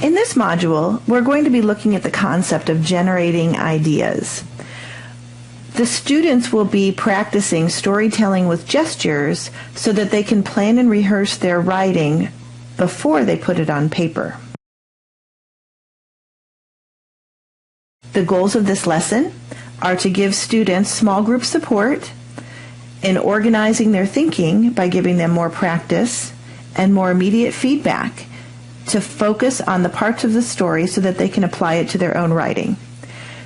In this module, we're going to be looking at the concept of generating ideas. The students will be practicing storytelling with gestures so that they can plan and rehearse their writing before they put it on paper. The goals of this lesson are to give students small group support in organizing their thinking by giving them more practice and more immediate feedback to focus on the parts of the story so that they can apply it to their own writing.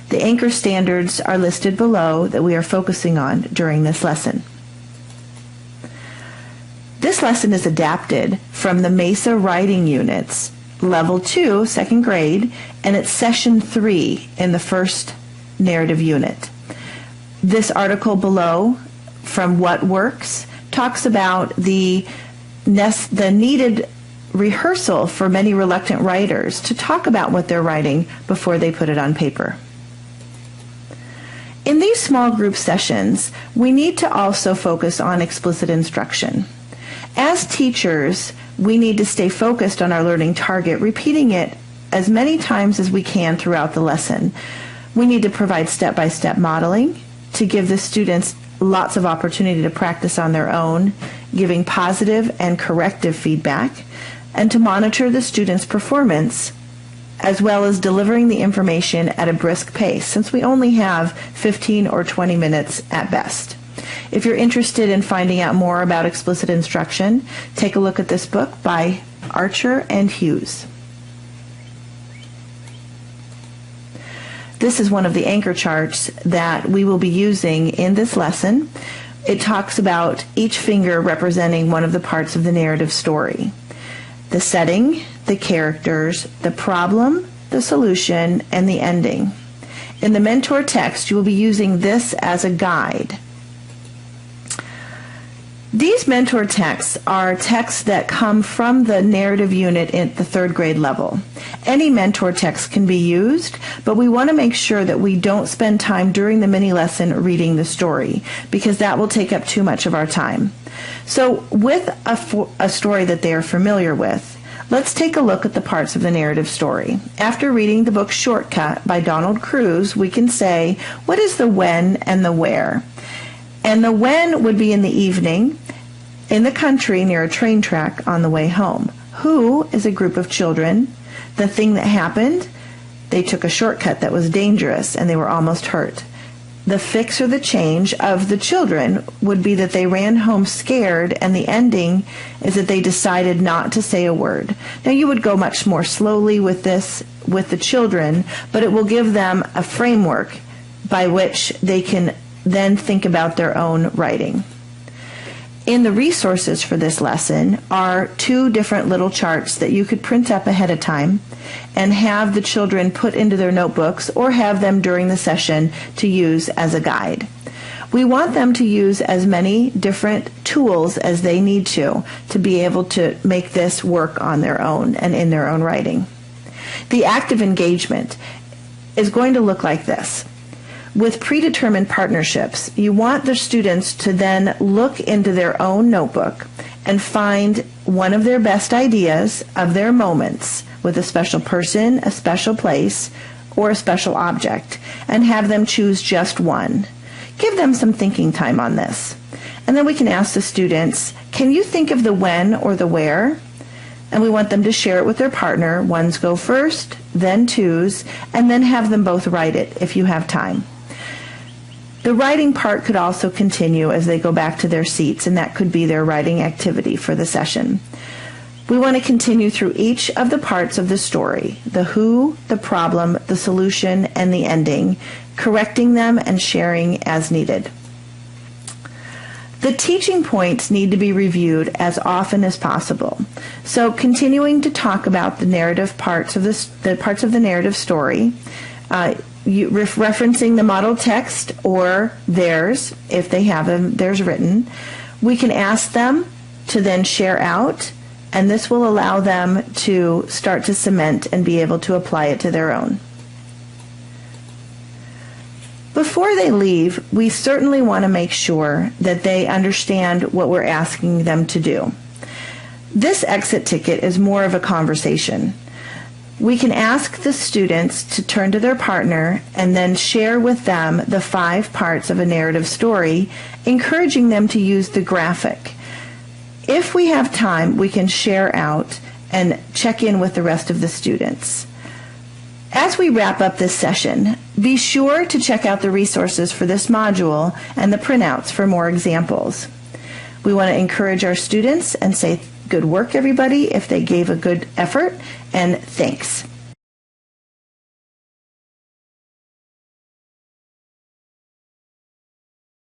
The anchor standards are listed below that we are focusing on during this lesson. This lesson is adapted from the MAISA Writing Units, Level 2, 2nd grade, and it's Session 3 in the first narrative unit. This article below from What Works talks about the needed rehearsal for many reluctant writers to talk about what they're writing before they put it on paper. In these small group sessions, we need to also focus on explicit instruction. As teachers, we need to stay focused on our learning target, repeating it as many times as we can throughout the lesson. We need to provide step-by-step modeling to give the students lots of opportunity to practice on their own, giving positive and corrective feedback, and to monitor the students' performance, as well as delivering the information at a brisk pace, since we only have 15 or 20 minutes at best. If you're interested in finding out more about explicit instruction, take a look at this book by Archer and Hughes. This is one of the anchor charts that we will be using in this lesson. It talks about each finger representing one of the parts of the narrative story. The setting, the characters, the problem, the solution, and the ending. In the mentor text, you will be using this as a guide. These mentor texts are texts that come from the narrative unit at the 3rd grade level. Any mentor text can be used, but we want to make sure that we don't spend time during the mini lesson reading the story, because that will take up too much of our time. So with a story that they are familiar with, let's take a look at the parts of the narrative story. After reading the book Shortcut by Donald Cruz, we can say, what is the when and the where? And the when would be in the evening, in the country near a train track on the way home. Who is a group of children. The thing that happened, they took a shortcut that was dangerous and they were almost hurt. The fix or the change of the children would be that they ran home scared, and the ending is that they decided not to say a word. Now you would go much more slowly with this with the children, but it will give them a framework by which they can then think about their own writing. In the resources for this lesson are 2 different little charts that you could print up ahead of time and have the children put into their notebooks or have them during the session to use as a guide. We want them to use as many different tools as they need to be able to make this work on their own and in their own writing. The active engagement is going to look like this. With predetermined partnerships, you want the students to then look into their own notebook and find one of their best ideas of their moments with a special person, a special place, or a special object, and have them choose just one. Give them some thinking time on this. And then we can ask the students, can you think of the when or the where? And we want them to share it with their partner. Ones go first, then twos, and then have them both write it if you have time. The writing part could also continue as they go back to their seats, and that could be their writing activity for the session. We want to continue through each of the parts of the story, the who, the problem, the solution, and the ending, correcting them and sharing as needed. The teaching points need to be reviewed as often as possible. So continuing to talk about the narrative parts of the parts of the narrative story, referencing the model text or theirs, if they have theirs written. We can ask them to then share out, and this will allow them to start to cement and be able to apply it to their own. Before they leave, we certainly want to make sure that they understand what we're asking them to do. This exit ticket is more of a conversation. We can ask the students to turn to their partner and then share with them the 5 parts of a narrative story, encouraging them to use the graphic. If we have time, we can share out and check in with the rest of the students. As we wrap up this session, be sure to check out the resources for this module and the printouts for more examples. We want to encourage our students and say, good work, everybody, if they gave a good effort, and thanks.